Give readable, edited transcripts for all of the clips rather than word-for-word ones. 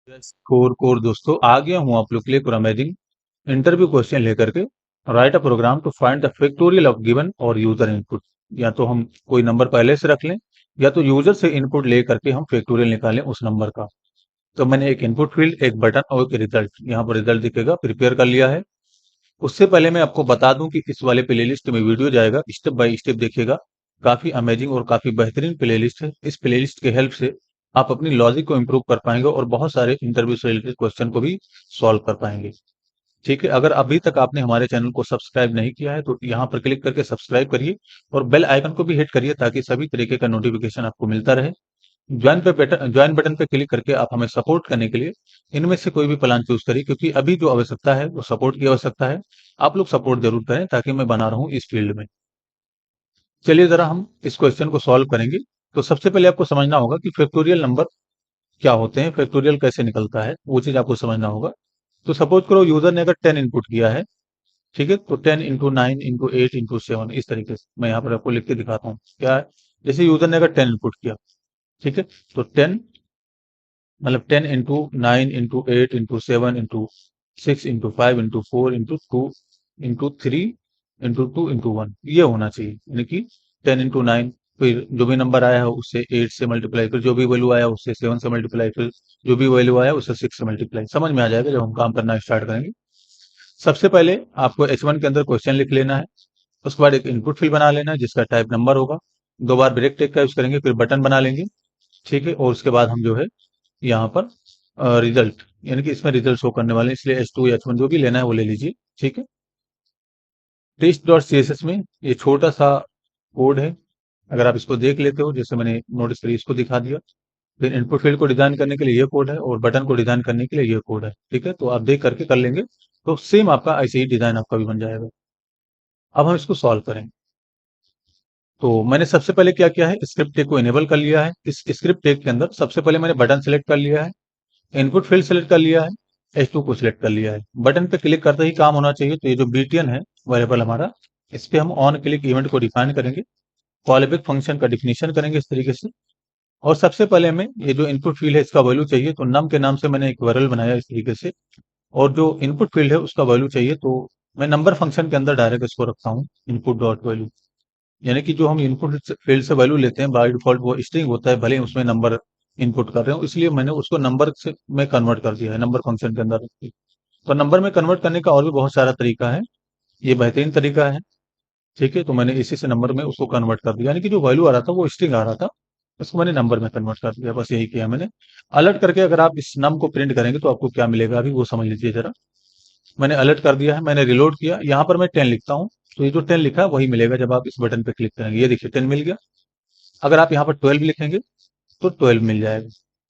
Core core दोस्तों आ गया हूं आप लोग के लिए अमेजिंग इंटरव्यू क्वेश्चन लेकर के। Write a program to find the factorial of given और यूजर इनपुट। या तो हम कोई नंबर पहले से रख लें या तो यूजर से इनपुट ले करके हम फैक्टोरियल निकालें उस नंबर का। तो मैंने एक इनपुट फील्ड, एक बटन और एक रिजल्ट, यहाँ पर रिजल्ट दिखेगा, प्रिपेयर कर लिया है। उससे पहले मैं आपको बता दूं कि इस वाले प्लेलिस्ट में वीडियो जाएगा, स्टेप बाय स्टेप देखिएगा। काफी अमेजिंग और काफी बेहतरीन प्लेलिस्ट है। इस प्लेलिस्ट के हेल्प से आप अपनी लॉजिक को इम्प्रूव कर पाएंगे और बहुत सारे इंटरव्यू से रिलेटेड क्वेश्चन को भी सॉल्व कर पाएंगे। ठीक है, अगर अभी तक आपने हमारे चैनल को सब्सक्राइब नहीं किया है तो यहाँ पर क्लिक करके सब्सक्राइब करिए और बेल आइकन को भी हिट करिए ताकि सभी तरीके का नोटिफिकेशन आपको मिलता रहे। ज्वाइन बटन पे क्लिक करके आप हमें सपोर्ट करने के लिए इनमें से कोई भी प्लान चूज करिए, क्योंकि अभी जो आवश्यकता है वो सपोर्ट की आवश्यकता है। आप लोग सपोर्ट जरूर करें ताकि मैं बना रहूं इस फील्ड में। चलिए जरा हम इस क्वेश्चन को सॉल्व करेंगे। तो सबसे पहले आपको समझना होगा कि फैक्टोरियल नंबर क्या होते हैं, फैक्टोरियल कैसे निकलता है, वो चीज आपको समझना होगा। तो सपोज करो यूजर ने अगर 10 इनपुट किया है, ठीक है, तो 10 इंटू 9 इंटू 8 इंटू 7, इस तरीके से मैं यहाँ पर आपको लिख के दिखाता हूँ क्या है। जैसे यूजर ने अगर 10 इनपुट किया, ठीक है, तो 10 मतलब 10 into 9 into 8 into 7 into 6 into 5 into 4 into 2 into 3 into 2 into 1, ये होना चाहिए। यानी कि 10 इंटू 9, फिर जो भी नंबर आया है उससे 8 से मल्टीप्लाई, फिर जो भी वैल्यू आया उससे 7 से मल्टीप्लाई, फिर जो भी वैल्यू आया उससे 6 से मल्टीप्लाई। समझ में आ जाएगा जब हम काम करना स्टार्ट करेंगे। सबसे पहले आपको H1 के अंदर क्वेश्चन लिख लेना है। उसके बाद एक इनपुट फील्ड बना लेना है जिसका टाइप नंबर होगा। दो बार ब्रेक टेक का यूज करेंगे, फिर बटन बना लेंगे। ठीक है, और उसके बाद हम जो है यहाँ पर रिजल्ट, यानी कि इसमें रिजल्ट शो करने वाले हैं, इसलिए H2 या H1 जो भी लेना है वो ले लीजिए। ठीक है, test dot C S S में ये छोटा सा कोड है, अगर आप इसको देख लेते हो, जैसे मैंने नोटिस करी इसको दिखा दिया। फिर इनपुट फील्ड को डिजाइन करने के लिए ये कोड है और बटन को डिजाइन करने के लिए ये कोड है। ठीक है, तो आप देख करके कर लेंगे तो सेम आपका ऐसे ही डिजाइन आपका भी बन जाएगा। अब हम इसको सॉल्व करेंगे। तो मैंने सबसे पहले क्या किया है, स्क्रिप्ट टेग को इनेबल कर लिया है। इस स्क्रिप्ट टेग के अंदर सबसे पहले मैंने बटन सेलेक्ट कर लिया है, इनपुट फील्ड सेलेक्ट कर लिया है, H2 को सिलेक्ट कर लिया है। बटन पे क्लिक करते ही काम होना चाहिए। तो ये जो BTN है वेरिएबल हमारा, इस पे हम ऑन क्लिक इवेंट को डिफाइन करेंगे, कॉलबैक फंक्शन का डिफिनेशन करेंगे इस तरीके से। और सबसे पहले हमें ये जो इनपुट फील्ड है इसका वैल्यू चाहिए, तो नम के नाम से मैंने एक वेरिएबल बनाया इस तरीके से। और जो इनपुट फील्ड है उसका वैल्यू चाहिए, तो मैं नंबर फंक्शन के अंदर डायरेक्ट इसको रखता हूँ, इनपुट डॉट वैल्यू। यानी कि जो हम इनपुट फील्ड से वैल्यू लेते हैं बाय डिफॉल्ट वो स्ट्रिंग होता है, भले ही उसमें नंबर इनपुट कर रहे हो, इसलिए मैंने उसको नंबर से में कन्वर्ट कर दिया है, नंबर फंक्शन के अंदर। तो नंबर में कन्वर्ट करने का और भी बहुत सारा तरीका है, ये बेहतरीन तरीका है। ठीक है, तो मैंने इसी से नंबर में उसको कन्वर्ट कर दिया, यानी कि जो वैल्यू आ रहा था वो स्ट्रिंग आ रहा था, उसको मैंने नंबर में कन्वर्ट कर दिया, बस यही किया मैंने। अलर्ट करके अगर आप इस नम को प्रिंट करेंगे तो आपको क्या मिलेगा अभी वो समझ लीजिए जरा। मैंने अलर्ट कर दिया है, मैंने रिलोड किया, यहाँ पर मैं 10 लिखता हूँ, तो ये जो 10 लिखा है वही मिलेगा जब आप इस बटन पे क्लिक करेंगे। ये देखिए 10 मिल गया। अगर आप यहाँ पर 12 लिखेंगे तो 12 मिल जाएगा।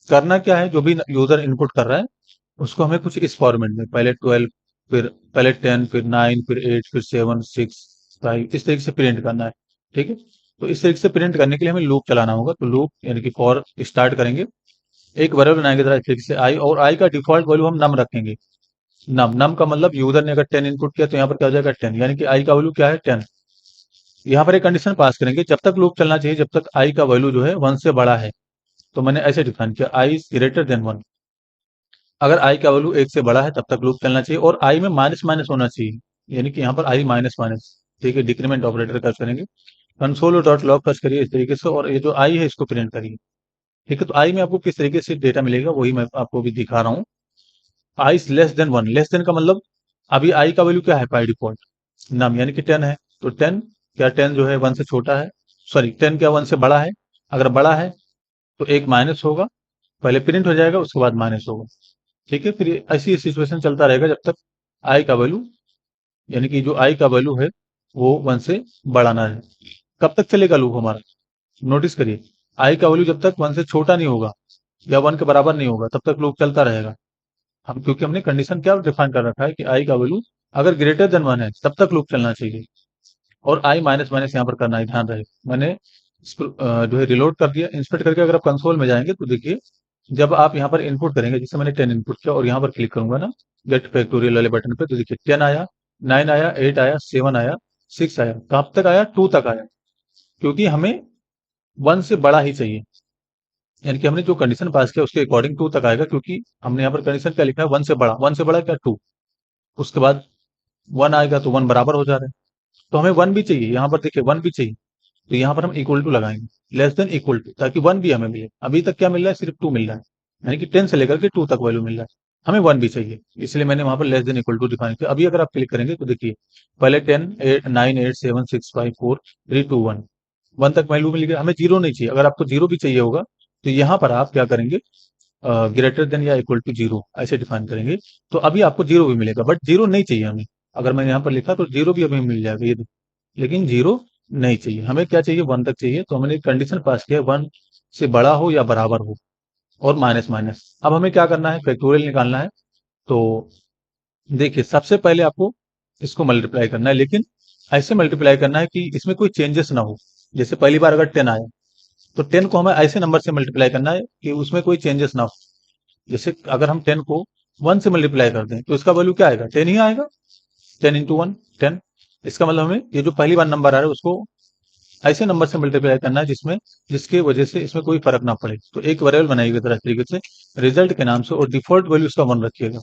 करना क्या है, जो भी यूजर इनपुट कर रहा है उसको हमें कुछ इस फॉर्मेट में, पहले 12, फिर पहले 10, फिर 9, फिर 8, फिर 7, 6, 5, इस तरीके से प्रिंट करना है। ठीक है, तो इस तरीके से प्रिंट करने के लिए हमें लूप चलाना होगा। तो लूप यानी कि फॉर स्टार्ट करेंगे, एक वेरिएबल बनाएंगे जरा इस तरीके से आई, और आई का डिफॉल्ट वैल्यू हम नम रखेंगे। नम नम का मतलब यूजर ने अगर 10 इनपुट किया तो यहाँ पर क्या हो जाएगा 10, यानी कि आई का वैल्यू क्या है 10। यहाँ पर एक कंडीशन पास करेंगे, जब तक लूप चलना चाहिए जब तक आई का वैल्यू जो है 1 से बड़ा है। तो मैंने ऐसे डिफाइन किया, आई इज ग्रेटर देन 1। अगर आई का वैल्यू 1 से बड़ा है तब तक लूप चलना चाहिए, और आई में माइनस माइनस होना चाहिए, यानी कि यहाँ पर आई माइनस माइनस। ठीक है, डिक्रीमेंट ऑपरेटर का करेंगे। कंसोल डॉट लॉग सर्च करिए इस तरीके से, और ये जो आई है इसको प्रिंट करिए। ठीक है, तो आई में आपको किस तरीके से डेटा मिलेगा वही मैं आपको भी दिखा रहा हूँ। आई लेस देन 1, लेस देन का मतलब अभी आई का वैल्यू क्या है बाय डिफॉल्ट, नम यानी कि 10 है। तो 10 क्या, 10 जो है 1 से छोटा है, सॉरी 10 क्या 1 से बड़ा है। अगर बड़ा है तो एक माइनस होगा, पहले प्रिंट हो जाएगा उसके बाद माइनस होगा। ठीक है, फिर ऐसी सिचुएशन चलता रहेगा जब तक आई का वैल्यू, यानी कि जो आई का वैल्यू है वो 1 से बड़ा ना है। कब तक चलेगा लूप हमारा, नोटिस करिए, आई का वैल्यू जब तक 1 से छोटा नहीं होगा या 1 के बराबर नहीं होगा तब तक लूप चलता रहेगा। हम क्योंकि हमने कंडीशन क्या डिफाइन कर रखा है कि आई का वैल्यू अगर ग्रेटर देन 1 है तब तक लूप चलना चाहिए, और आई माइनस माइनस यहाँ पर करना है, ध्यान रहे। मैंने इसको जो है रिलोड कर दिया। इंस्पेक्ट करके अगर आप कंसोल में जाएंगे तो देखिए, जब आप यहाँ पर इनपुट करेंगे, जैसे मैंने 10 इनपुट किया और यहाँ पर क्लिक करूंगा ना गेट फैक्टोरियल वाले बटन पे, तो देखिए 10 आया, 9 आया, 8 आया, 7 आया, 6 आया, कब तक आया 2 तक आया, क्योंकि हमें 1 से बड़ा ही चाहिए। यानी कि हमने जो कंडीशन पास किया उसके अकॉर्डिंग 2 तक आएगा, क्योंकि हमने यहाँ पर कंडीशन क्या लिखा है, 1 से बड़ा, 1 से बड़ा क्या 2, उसके बाद 1 आएगा तो 1 बराबर हो जा रहा है। तो हमें 1 भी चाहिए, यहाँ पर देखिए 1 भी चाहिए, तो यहाँ पर हम इक्वल टू लगाएंगे, लेस देन इक्वल टू, ताकि 1 भी हमें मिले। अभी तक क्या मिल रहा है, सिर्फ 2 मिल रहा है, यानी कि 10 से लेकर के 2 तक वैल्यू मिल रहा है, हमें 1 भी चाहिए, इसलिए मैंने वहां पर less than equal to define किया। अभी अगर आप क्लिक करेंगे तो देखिए पहले 10 8 9 8 7 6 5 4 3 2 1, 1 तक वैल्यू मिल गया, हमें जीरो नहीं चाहिए। अगर आपको जीरो भी चाहिए होगा तो यहाँ पर आप क्या करेंगे, ग्रेटर देन या इक्वल टू जीरो ऐसे डिफाइन करेंगे, तो अभी आपको जीरो भी मिलेगा, बट जीरो नहीं चाहिए हमें। अगर मैंने यहाँ पर लिखा तो जीरो भी हमें मिल जाएगा, ये लेकिन जीरो नहीं चाहिए, हमें क्या चाहिए, 1 तक चाहिए। तो हमने कंडीशन पास किया 1 से बड़ा हो या बराबर हो, और माइनस माइनस। अब हमें क्या करना है, फैक्टोरियल निकालना है। तो देखिए सबसे पहले आपको इसको मल्टीप्लाई करना है, लेकिन ऐसे मल्टीप्लाई करना है कि इसमें कोई चेंजेस ना हो। जैसे पहली बार अगर 10 आया तो 10 को हमें ऐसे नंबर से मल्टीप्लाई करना है कि उसमें कोई चेंजेस ना हो। जैसे अगर हम 10 को 1 से मल्टीप्लाई कर दें तो इसका वैल्यू क्या आएगा, 10 ही आएगा। 10 इंटू 1 10, इसका मतलब हमें ये जो पहली बार नंबर आ रहा है उसको ऐसे नंबर से मल्टीप्लाई करना है जिसमें जिसकी वजह से इसमें कोई फर्क ना पड़े। तो एक वेरिएबल बनाइएगा तरह तरीके से रिजल्ट के नाम से, और डिफॉल्ट वैल्यू इसका 1 रखिएगा,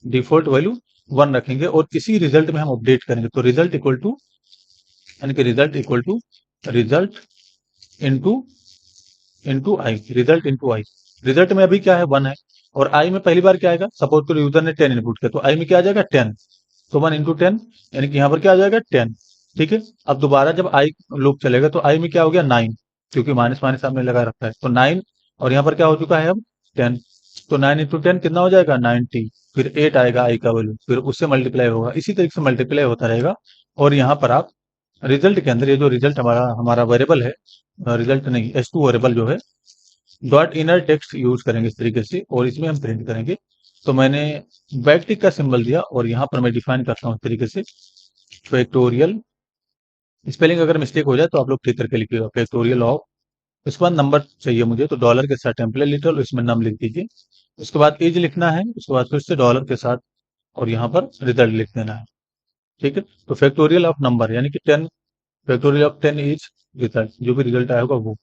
डिफॉल्ट वैल्यू 1 रखेंगे, और इसी रिजल्ट में हम अपडेट करेंगे। तो रिजल्ट इक्वल टू, यानी कि result equal to result into into I, result into I. Result में अभी क्या है, 1 है, और आई में पहली बार क्या आएगा, सपोज तो यूजर ने 10 इनपुट किया तो आई में क्या आ जाएगा, 10। तो 1 इंटू 10, यानी कि यहाँ पर क्या आ जाएगा, 10। ठीक है, अब दोबारा जब आई लूप चलेगा तो आई में क्या हो गया, 9, क्योंकि माइनस माइनस आपने लगा रखा है, तो 9, और यहाँ पर क्या हो चुका है अब 10। तो 9 इंटू 10 कितना हो जाएगा, 90। फिर 8 आएगा आई का वैल्यू, फिर उससे मल्टीप्लाई होगा, इसी तरीके से मल्टीप्लाई होता रहेगा। और यहाँ पर आप रिजल्ट के अंदर ये जो रिजल्ट हमारा हमारा वेरिएबल है, रिजल्ट नहीं S2 वेरिएबल जो है, डॉट इनर टेक्स्ट यूज करेंगे इस तरीके से, और इसमें हम प्रिंट करेंगे। तो मैंने बैकटिक का सिंबल दिया, और यहाँ पर मैं डिफाइन करता हूँ इस तरीके से फैक्टोरियल। स्पेलिंग अगर मिस्टेक हो जाए तो आप लोग ठीक करके लिखिएगा, फैक्टोरियल ऑफ, उसके बाद नंबर चाहिए मुझे, तो डॉलर के साथ टेम्पलेट लिटल, इसमें नम लिख दीजिए। उसके बाद एज लिखना है, उसके बाद फिर से डॉलर के साथ, और यहाँ पर रिजल्ट लिख देना है। ठीक है, तो फैक्टोरियल ऑफ नंबर यानी कि 10, फैक्टोरियल ऑफ 10 इज रिजल्ट, जो भी रिजल्ट आया होगा वो।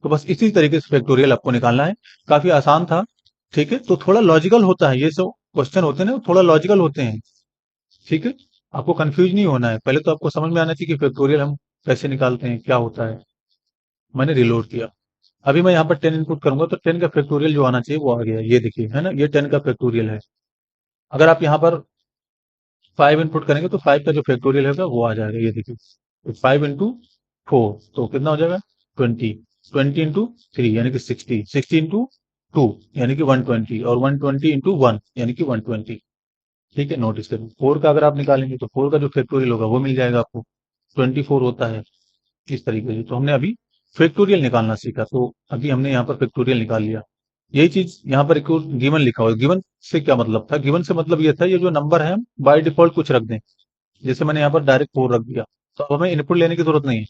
तो बस इसी तरीके से फैक्टोरियल आपको निकालना है, काफी आसान था। ठीक है, तो थोड़ा लॉजिकल होता है, ये जो क्वेश्चन होते हैं ना, वो थोड़ा लॉजिकल होते हैं। ठीक है, आपको कंफ्यूज नहीं होना है, पहले तो आपको समझ में आना चाहिए कि फैक्टोरियल हम कैसे निकालते हैं, क्या होता है। मैंने रिलोड किया, अभी मैं यहाँ पर 10 इनपुट करूंगा तो 10 का फैक्टोरियल जो आना चाहिए वो आ गया, ये देखिए है ना, ये 10 का फैक्टोरियल है। अगर आप यहाँ पर 5 इनपुट करेंगे तो 5 का जो फैक्टोरियल होगा वो आ जाएगा, ये देखिए। तो 5 इंटू 4 तो कितना हो जाएगा, 20। 20 इंटू 3 यानी कि 60, 60 इंटू 2 यानी कि 120, और 120 इंटू 1 यानी कि 120। ठीक है, नोटिस करिए 4 का अगर आप निकालेंगे तो 4 का जो फैक्टोरियल होगा वो मिल जाएगा आपको, 24 होता है। इस तरीके से तो हमने अभी फैक्टोरियल निकालना सीखा, तो अभी हमने यहाँ पर फैक्टोरियल निकाल लिया। यही चीज यहाँ पर एक गिवन लिखा हुआ है, गिवन से क्या मतलब था, गिवन से मतलब ये था ये जो नंबर है हम बाय डिफॉल्ट कुछ रख दें। जैसे मैंने यहाँ पर डायरेक्ट 4 रख दिया, तो अब हमें इनपुट लेने की जरूरत नहीं है,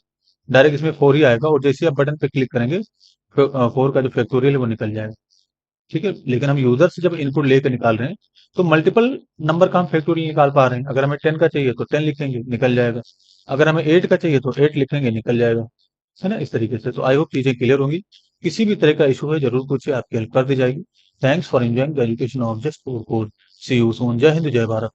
डायरेक्ट इसमें 4 ही आएगा, और जैसे आप बटन पे क्लिक करेंगे 4 का जो फैक्टोरियल है वो निकल जाएगा। ठीक है, लेकिन हम यूजर से जब इनपुट लेकर निकाल रहे हैं तो मल्टीपल नंबर का हम फैक्टोरियल निकाल पा रहे हैं। अगर हमें 10 का चाहिए तो 10 लिखेंगे, निकल जाएगा। अगर हमें 8 का चाहिए तो 8 लिखेंगे, निकल जाएगा। है ना, इस तरीके से। तो आई होप चीजें क्लियर होंगी। किसी भी तरह का इशू है जरूर पूछिए, आपकी हेल्प कर दी जाएगी। Thanks for enjoying the education of just for code. See you soon. जय हिंद, जय भारत।